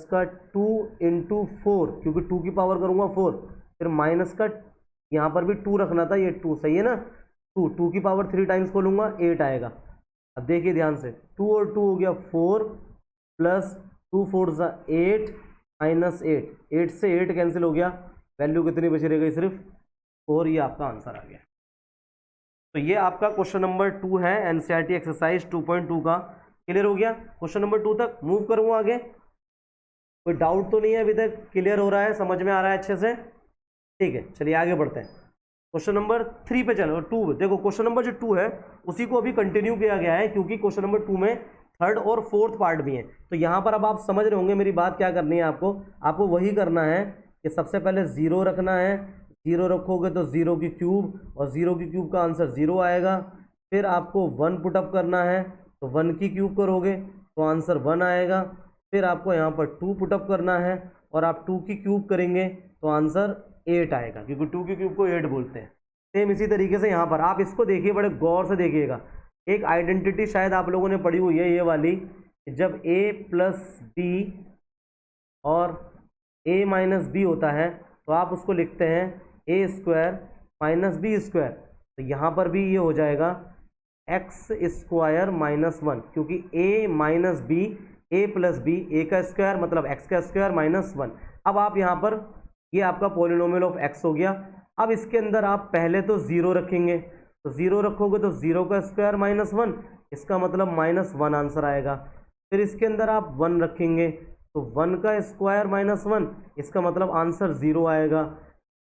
का 2 इंटू 4, क्योंकि 2 की पावर करूँगा 4, फिर माइनस का, यहाँ पर भी 2 रखना था, ये 2 सही है ना, 2 की पावर 3 टाइम्स खोलूँगा 8 आएगा। अब देखिए ध्यान से, 2 और 2 हो गया 4 प्लस 2 4 8 माइनस 8 से 8 कैंसिल हो गया, वैल्यू कितनी बची रह गई, सिर्फ 4। ये आपका आंसर आ गया। तो ये आपका क्वेश्चन नंबर 2 है एनसीईआरटी एक्सरसाइज 2.2 का। क्लियर हो गया? क्वेश्चन नंबर 2 तक मूव करूँगा आगे, कोई डाउट तो नहीं है अभी तक? क्लियर हो रहा है, समझ में आ रहा है अच्छे से? ठीक है, चलिए आगे बढ़ते हैं। क्वेश्चन नंबर 3 पे चलो, 2 देखो, क्वेश्चन नंबर जो 2 है उसी को अभी कंटिन्यू किया गया है, क्योंकि क्वेश्चन नंबर 2 में थर्ड और फोर्थ पार्ट भी है। तो यहाँ पर अब आप समझ रहे होंगे मेरी बात, क्या करनी है आपको वही करना है कि सबसे पहले 0 रखना है। 0 रखोगे तो 0 की क्यूब, और 0 की क्यूब का आंसर 0 आएगा। फिर आपको 1 पुटअप करना है, तो 1 की क्यूब करोगे तो आंसर 1 आएगा। फिर आपको यहाँ पर 2 पुटअप करना है, और आप 2 की क्यूब करेंगे तो आंसर 8 आएगा, क्योंकि 2 की क्यूब को 8 बोलते हैं। सेम इसी तरीके से यहाँ पर आप इसको देखिए, बड़े गौर से देखिएगा। एक आइडेंटिटी शायद आप लोगों ने पढ़ी हुई है ये वाली, जब a प्लस बी और a माइनस बी होता है तो आप उसको लिखते हैं a square minus B square. तो यहाँ पर भी ये हो जाएगा एक्स स्क्वायर माइनस 1, क्योंकि a minus B, a plus B, a का स्क्वायर मतलब x का स्क्वायर माइनस 1। अब आप यहाँ पर, ये आपका पॉलिनोमियल ऑफ x हो गया। अब इसके अंदर आप पहले तो 0 रखेंगे, तो 0 रखोगे तो 0 का स्क्वायर माइनस 1, इसका मतलब माइनस 1 आंसर आएगा। फिर इसके अंदर आप 1 रखेंगे तो 1 का स्क्वायर माइनस 1, इसका मतलब आंसर 0 आएगा।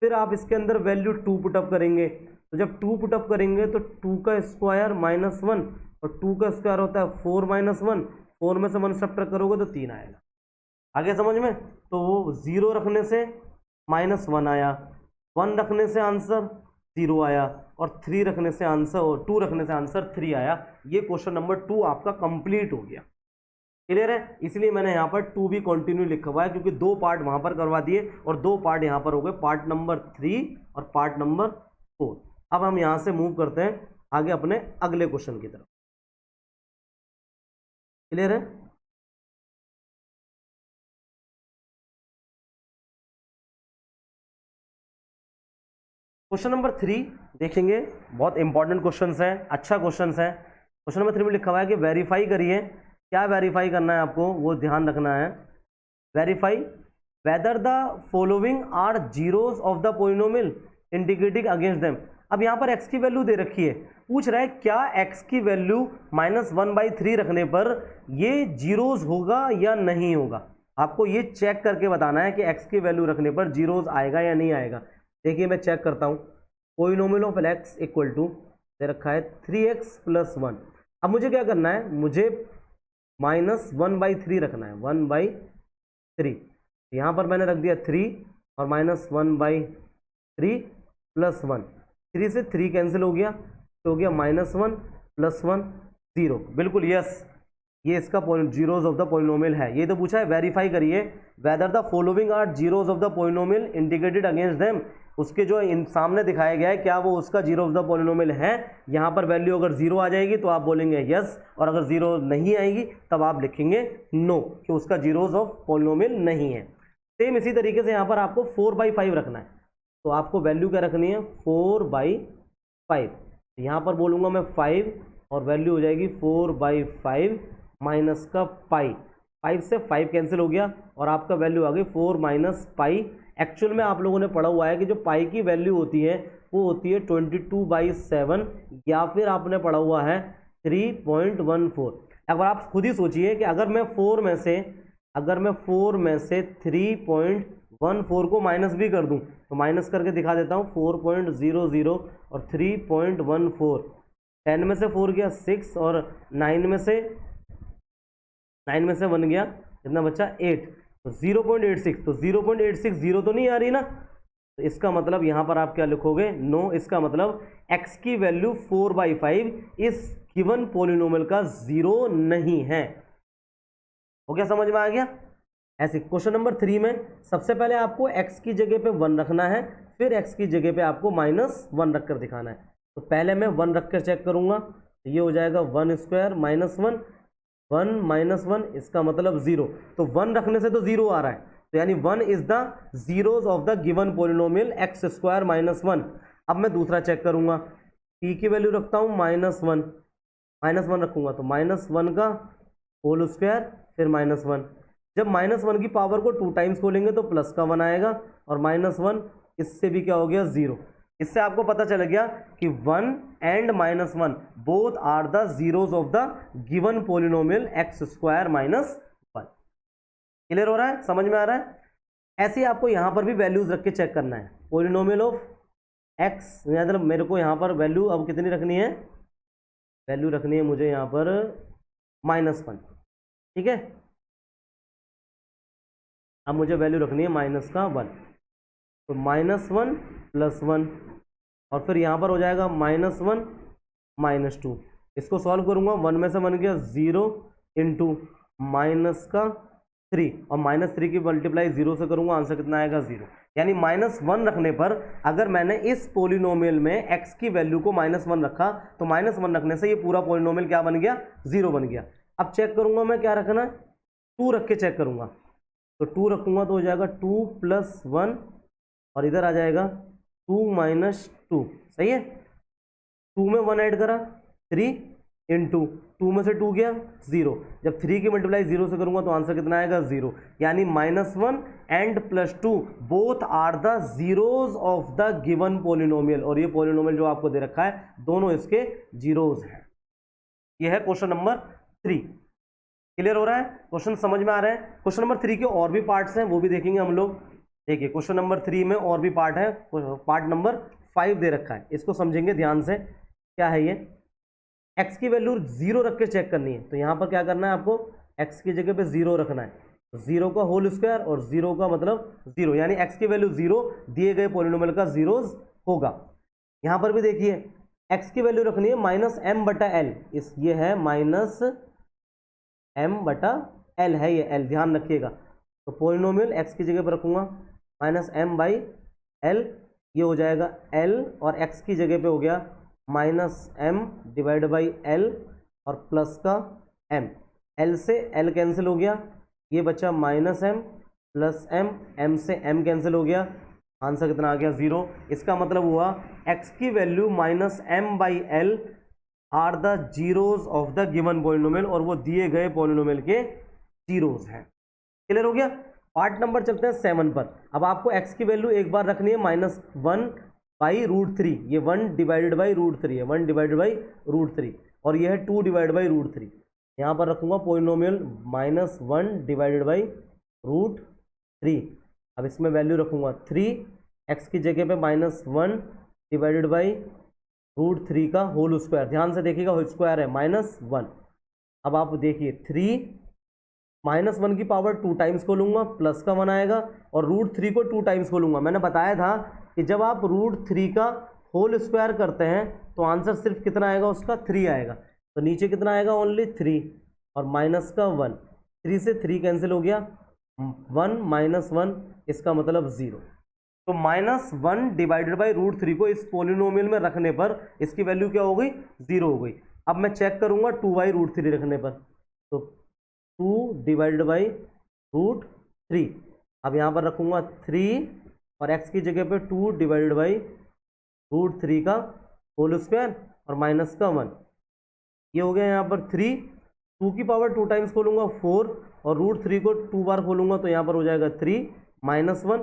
फिर आप इसके अंदर वैल्यू 2 पुटअप करेंगे, तो जब 2 पुटअप करेंगे तो 2 का स्क्वायर माइनस 1, और 2 का स्क्वायर होता है 4 माइनस 1, 4 में से 1 सब्ट्रैक्ट करोगे तो 3 आएगा। आगे समझ में? तो वो 0 रखने से -1 आया, 1 रखने से आंसर 0 आया, और 3 रखने से आंसर, और 2 रखने से आंसर 3 आया। ये क्वेश्चन नंबर 2 आपका कंप्लीट हो गया। क्लियर है? इसलिए मैंने यहाँ पर 2 भी कंटिन्यू लिखा हुआ है, क्योंकि 2 पार्ट वहाँ पर करवा दिए और 2 पार्ट यहाँ पर हो गए, पार्ट नंबर 3 और पार्ट नंबर 4। अब हम यहाँ से मूव करते हैं आगे अपने अगले क्वेश्चन की तरफ। क्लियर है? क्वेश्चन नंबर 3 देखेंगे, बहुत इंपॉर्टेंट क्वेश्चन है, अच्छा क्वेश्चन है। क्वेश्चन नंबर 3 में लिखा हुआ है कि वेरीफाई करिए। क्या वेरीफाई करना है आपको, वो ध्यान रखना है। Verify whether the following are zeros of the polynomial indicating against them. अब यहाँ पर x की वैल्यू दे रखी है, पूछ रहा है क्या x की वैल्यू -1/3 रखने पर ये जीरोज होगा या नहीं होगा। आपको ये चेक करके बताना है कि x की वैल्यू रखने पर जीरोज आएगा या नहीं आएगा। देखिए मैं चेक करता हूँ, polynomial of x equal to दे रखा है 3x + 1। अब मुझे क्या करना है, मुझे -1/3 रखना है, 1/3। यहाँ पर मैंने रख दिया 3 और -1/3 + 1। 3 से 3 कैंसिल हो गया, तो हो गया -1 + 1 0। बिल्कुल यस, ये इसका जीरोज ऑफ द पोलिनोमियल है। ये तो पूछा है वेरीफाई करिए whether the following are zeros of the polynomial indicated against them. उसके जो सामने दिखाया गया है क्या वो उसका जीरो ऑफ द पोलिनोमियल है। यहाँ पर वैल्यू अगर 0 आ जाएगी तो आप बोलेंगे यस, और अगर 0 नहीं आएगी तब आप लिखेंगे नो, कि उसका जीरोज ऑफ पोलिनोमियल नहीं है। सेम इसी तरीके से यहाँ पर आपको 4/5 रखना है, तो आपको वैल्यू क्या रखनी है 4/5। यहाँ पर बोलूँगा मैं 5 और वैल्यू हो जाएगी 4/5 माइनस का पाई। 5 से 5 कैंसिल हो गया और आपका वैल्यू आ गई 4 - पाई। एक्चुअल में आप लोगों ने पढ़ा हुआ है कि जो पाई की वैल्यू होती है वो होती है 22/7, या फिर आपने पढ़ा हुआ है 3.14। अगर आप खुद ही सोचिए कि अगर मैं 4 में से 3.14 को माइनस भी कर दूं, तो माइनस करके दिखा देता हूं 4.00 और 3.14। 10 में से 4 गया 6 और 9 में से 1 गया, कितना बचा 8, तो 0.86। तो 0.86 0 तो नहीं आ रही ना, तो इसका मतलब यहाँ पर आप क्या लिखोगे नो। इसका मतलब x की वैल्यू 4/5 इस गिवन पोलिनोमियल का 0 नहीं है। हो गया, समझ में आ गया। ऐसे क्वेश्चन नंबर 3 में सबसे पहले आपको x की जगह पे 1 रखना है, फिर x की जगह पे आपको -1 रखकर दिखाना है। तो पहले मैं 1 रखकर चेक करूंगा, तो ये हो जाएगा 1² -1, 1 - 1 इसका मतलब 0। तो 1 रखने से तो 0 आ रहा है, तो यानी 1 is the zeros of the given polynomial x² - 1। अब मैं दूसरा चेक करूंगा, p की वैल्यू रखता हूं -1 रखूंगा, तो -1 का होल स्क्वायर फिर -1। जब -1 की पावर को 2 टाइम्स खोलेंगे तो प्लस का 1 आएगा, और -1 इससे भी क्या हो गया 0। इससे आपको पता चल गया कि 1 and -1 both are the zeros of the given polynomial x² - 1। Clear हो रहा है, समझ में आ रहा है। ऐसे ही आपको यहां पर भी वैल्यूज रख के चेक करना है। पोलिनोमियल ऑफ x, मतलब मेरे को यहां पर वैल्यू अब कितनी रखनी है, वैल्यू रखनी है मुझे यहां पर -1। ठीक है, अब मुझे वैल्यू रखनी है -1, तो -1 + 1, और फिर यहाँ पर हो जाएगा -1 - 2। इसको सॉल्व करूँगा, 1 में से 1 गया 0 इंटू -3, और -3 की मल्टीप्लाई 0 से करूँगा, आंसर कितना आएगा 0। यानी -1 रखने पर अगर मैंने इस पोलिनोमियल में x की वैल्यू को -1 रखा, तो -1 रखने से ये पूरा पोलिनोमियल क्या बन गया 0 बन गया। अब चेक करूँगा मैं क्या रखना है, 2 रख के चेक करूँगा, तो 2 रखूँगा तो हो जाएगा 2 + 1, और इधर आ जाएगा 2 - 2। सही है, 2 में 1 ऐड करा 3 इंटू 2 में से 2 गया 0। जब 3 की मल्टीप्लाई 0 से करूंगा तो आंसर कितना आएगा 0। यानी -1 and +2 both are the zeros of the given polynomial, और ये पोलिनोमियल जो आपको दे रखा है दोनों इसके जीरोज हैं। ये है क्वेश्चन नंबर 3। क्लियर हो रहा है, क्वेश्चन समझ में आ रहा है। क्वेश्चन नंबर 3 के और भी पार्ट्स हैं, वो भी देखेंगे हम लोग। देखिए क्वेश्चन नंबर 3 में और भी पार्ट है, पार्ट नंबर 5 दे रखा है, इसको समझेंगे ध्यान से। क्या है ये, x की वैल्यू 0 रख के चेक करनी है, तो यहाँ पर क्या करना है आपको, x की जगह पे 0 रखना है। 0 का होल स्क्वायर और 0 का मतलब 0, यानी x की वैल्यू 0 दिए गए पॉलिनोमियल का जीरोस होगा। यहां पर भी देखिए x की वैल्यू रखनी है -m/l, इस ये है -m/l है, ये l ध्यान रखिएगा। तो पॉलिनोमियल x की जगह पर रखूंगा -m/l, ये हो जाएगा l और x की जगह पे हो गया -m/l और प्लस का m, l से l कैंसिल हो गया, ये बचा -m प्लस m से m कैंसिल हो गया, आंसर कितना आ गया 0। इसका मतलब हुआ x की value -m/l are the zeros of the given polynomial, और वो दिए गए पॉलिनोमियल के जीरोज हैं। क्लियर हो गया। पार्ट नंबर चलते हैं 7 पर। अब आपको x की वैल्यू एक बार रखनी है -1/√3, ये 1/√3 है, 1/√3, और ये है 2/√3। यहाँ पर रखूंगा पॉलिनोमियल -1/√3। अब इसमें वैल्यू रखूंगा 3, x की जगह पे -1/√3 का होल स्क्वायर, ध्यान से देखिएगा होल स्क्वायर है -1। अब आप देखिए 3 -1 की पावर 2 टाइम्स खोलूंगा, प्लस का 1 आएगा, और √3 को 2 टाइम्स खोलूंगा। मैंने बताया था कि जब आप √3 का होल स्क्वायर करते हैं तो आंसर सिर्फ कितना आएगा, उसका 3 आएगा। तो नीचे कितना आएगा, ओनली 3, और माइनस का 1, 3 से 3 कैंसिल हो गया, 1 -1, इसका मतलब 0। तो -1/√3 को इस पोलिनोमियल में रखने पर इसकी वैल्यू क्या हो गई, 0 हो गई। अब मैं चेक करूंगा 2/√3 रखने पर, तो 2/√3। अब यहाँ पर रखूंगा 3 और x की जगह पे 2/√3 का होल स्क्वायर और माइनस का 1, ये हो गया यहाँ पर 3, 2 की पावर 2 टाइम्स खोलूंगा 4, और √3 को 2 बार खोलूंगा तो यहाँ पर हो जाएगा 3 -1,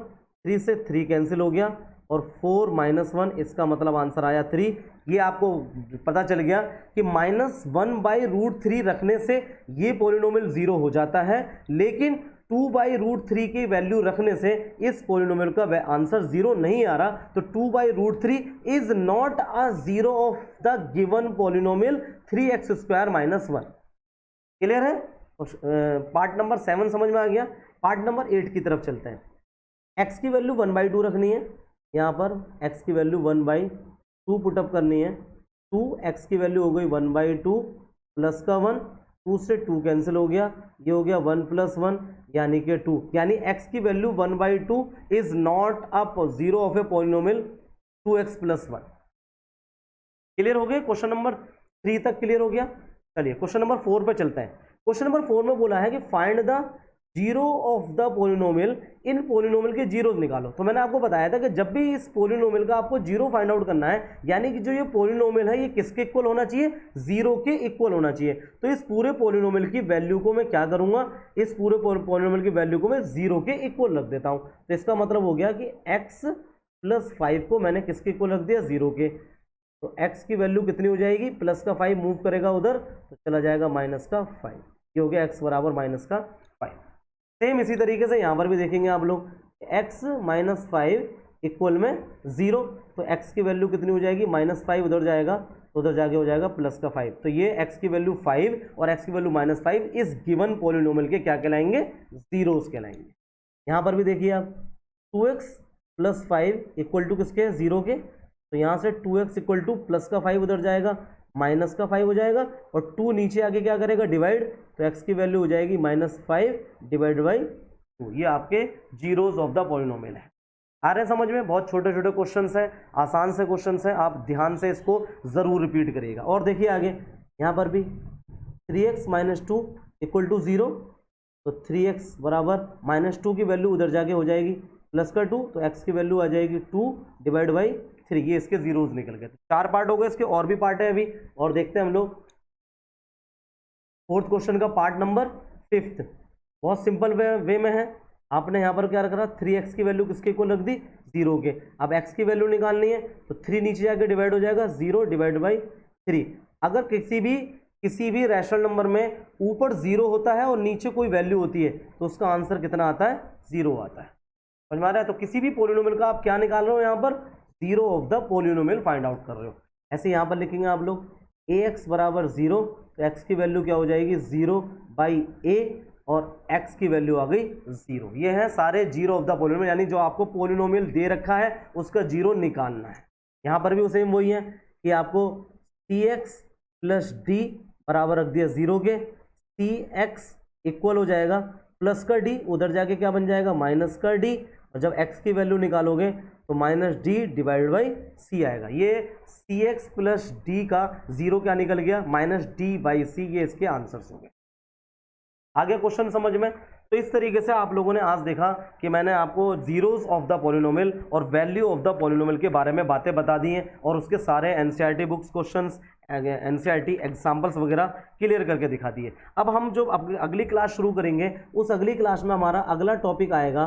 3 से 3 कैंसिल हो गया, और 4 -1, इसका मतलब आंसर आया 3। ये आपको पता चल गया कि -1/√3 रखने से ये पोलिनोमियल 0 हो जाता है, लेकिन 2/√3 की वैल्यू रखने से इस पोलिनोमियल का आंसर 0 नहीं आ रहा। तो 2/√3 is not a 0 of the given polynomial 3x² - 1। Clear है। पार्ट नंबर 7 समझ में आ गया। पार्ट नंबर 8 की तरफ चलते हैं। x की वैल्यू 1/2 रखनी है, यहाँ पर x की वैल्यू 1/2 पुटअप करनी है। 2x की वैल्यू हो गई 1/2 प्लस का 1, 2 से 2 कैंसिल हो गया, ये हो गया 1 + 1 यानी कि 2, यानी x की value 1/2 is not a 0 of a polynomial 2x + 1। Clear हो गया। क्वेश्चन नंबर 3 तक क्लियर हो गया। चलिए क्वेश्चन नंबर 4 पे चलते हैं। क्वेश्चन नंबर 4 में बोला है कि find the zero of the polynomial, in polynomial के जीरोस निकालो। तो मैंने आपको बताया था कि जब भी इस पोलिनोमियल का आपको जीरो फाइंड आउट करना है, यानी कि जो ये पोलिनोमियल है ये किसके इक्वल होना चाहिए, 0 के इक्वल होना चाहिए। तो इस पूरे पोलिनोमियल की वैल्यू को मैं क्या करूंगा, इस पूरे पोलिनोमियल की वैल्यू को मैं 0 के इक्वल रख देता हूं। तो इसका मतलब हो गया कि x + 5 को मैंने किसके इक्वल रख दिया, 0 के। तो x की वैल्यू कितनी हो जाएगी, प्लस का 5 मूव करेगा उधर तो चला जाएगा माइनस का 5, ये हो गया x बराबर -5। सेम इसी तरीके से यहाँ पर भी देखेंगे आप लोग, x - 5 इक्वल में 0, तो x की वैल्यू कितनी हो जाएगी, -5 उधर जाएगा तो उधर जाके हो जाएगा प्लस का 5। तो ये x की वैल्यू 5 और x की वैल्यू -5 इस गिवन पोलिनोमियल के क्या कहलाएंगे, जीरोस कहलाएंगे। यहाँ पर भी देखिए आप 2x + 5 इक्वल टू किसके, 0 के। तो यहाँ से 2x इक्वल टू प्लस का 5 उधर जाएगा माइनस का 5 हो जाएगा, और 2 नीचे आके क्या करेगा, डिवाइड। तो x की वैल्यू हो जाएगी -5/2। ये आपके जीरोस ऑफ द पॉलिनोमियल है। आ रहे समझ में। बहुत छोटे छोटे क्वेश्चंस हैं, आसान से क्वेश्चंस हैं, आप ध्यान से इसको ज़रूर रिपीट करिएगा। और देखिए आगे यहाँ पर भी 3x - 2 इक्वल टू 0, तो 3x बराबर -2 की वैल्यू उधर जाके हो जाएगी प्लस का 2, तो x की वैल्यू आ जाएगी 2/3। ये इसके जीरोस निकल गए। 4 पार्ट हो गए, इसके और भी पार्ट है अभी, और देखते हैं हम लोग 4th क्वेश्चन का पार्ट नंबर 5। बहुत सिंपल वे में है। आपने यहाँ पर क्या रखा, 3x की वैल्यू किसके इक्वल रख दी, 0 के। अब x की वैल्यू निकालनी है तो 3 नीचे जाके डिवाइड हो जाएगा, 0/3। अगर किसी भी रैशनल नंबर में ऊपर 0 होता है और नीचे कोई वैल्यू होती है तो उसका आंसर कितना आता है, 0 आता है। समझ में आ रहा है। तो किसी भी पोलिनोमियल का आप क्या निकाल रहे हो, यहाँ पर 0 of the polynomial find out कर रहे हो। ऐसे यहाँ पर लिखेंगे आप लोग ax बराबर 0, तो x की वैल्यू क्या हो जाएगी, 0/a, और x की वैल्यू आ गई 0। ये है सारे जीरो ऑफ द पॉलिनोमियल, यानी जो आपको पॉलिनोमियल दे रखा है उसका जीरो निकालना है। यहाँ पर भी सेम वही है कि आपको cx प्लस डी बराबर रख दिया 0 के, cx इक्वल हो जाएगा प्लस का डी, उधर जाके क्या बन जाएगा माइनस का डी, और जब x की वैल्यू निकालोगे तो माइनस डी डिवाइडेड बाई सी आएगा। ये cx प्लस डी का जीरो क्या निकल गया, माइनस डी बाई सी। ये इसके आंसर्स हो गए। आगे क्वेश्चन समझ में। तो इस तरीके से आप लोगों ने आज देखा कि मैंने आपको जीरोस ऑफ द पॉलिनोमियल और वैल्यू ऑफ द पॉलिनोमियल के बारे में बातें बता दी हैं, और उसके सारे NCERT books questions, NCERT examples वगैरह क्लियर करके दिखा दिए। अब हम जो अगली क्लास शुरू करेंगे, उस अगली क्लास में हमारा अगला टॉपिक आएगा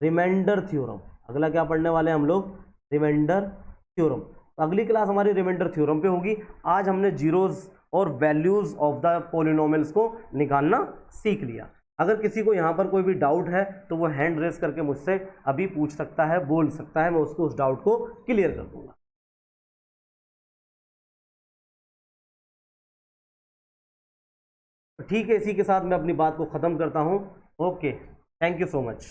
रिमाइंडर थ्योरम। अगला क्या पढ़ने वाले हैं हम लोग, रिमाइंडर थ्योरम। तो अगली क्लास हमारी रिमाइंडर थ्योरम पे होगी। आज हमने जीरोस और वैल्यूज ऑफ द पॉलिनोमियल्स को निकालना सीख लिया। अगर किसी को यहाँ पर कोई भी डाउट है तो वो हैंड रेस करके मुझसे अभी पूछ सकता है, बोल सकता है, मैं उसको उस डाउट को क्लियर कर दूंगा। ठीक है, इसी के साथ मैं अपनी बात को खत्म करता हूँ। Okay, thank you so much.